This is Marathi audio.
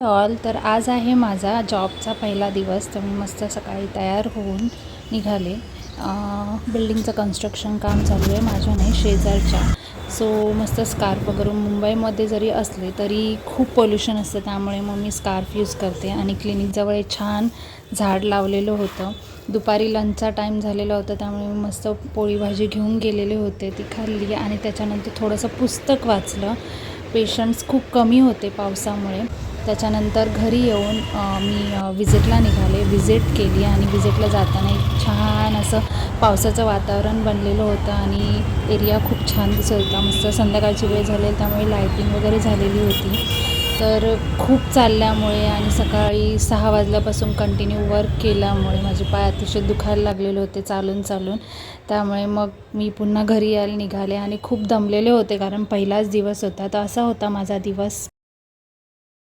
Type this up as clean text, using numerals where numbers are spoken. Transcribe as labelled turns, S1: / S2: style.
S1: ऑल तर आज आहे माझा जॉबचा पहिला दिवस. तर मी मस्त सकाळी तयार होऊन निघाले. बिल्डिंगचं कन्स्ट्रक्शन काम चालू आहे माझ्या नाही शेजारच्या. सो मस्त स्कार्फ करून मुंबईमध्ये जरी असले तरी खूप पोल्युशन असतं, त्यामुळे मग मी स्कार्फ यूज करते. आणि क्लिनिकजवळ एक छान झाड लावलेलं होतं. दुपारी लंचचा टाईम झालेला होता, त्यामुळे मी मस्त पोळी भाजी घेऊन गेलेले होते, ती खाल्ली आणि त्याच्यानंतर थोडंसं पुस्तक वाचलं. पेशंट्स खूप कमी होते पावसामुळे. त्याच्यानंतर घरी येऊन मी विजिटला निघाले, विजिट केली आणि विजिटला जाताना एक छान असं पावसाचं वातावरण बनलेलं होतं आणि एरिया खूप छान दिसत होता. मस्त संध्याकाळची वेळ झालेली, त्यामुळे लाईटिंग वगैरे झालेली होती. तर खूप चालल्यामुळे आणि सकाळी 6 वाजल्यापासून कंटिन्यू वर्क केल्यामुळे माझे पाय अतिशय दुखायला लागलेले होते चालून. त्यामुळे मग मी पुन्हा घरी यायला निघाले आणि खूप दमलेले होते, कारण पहिलाच दिवस होता. तर असा होता माझा दिवस.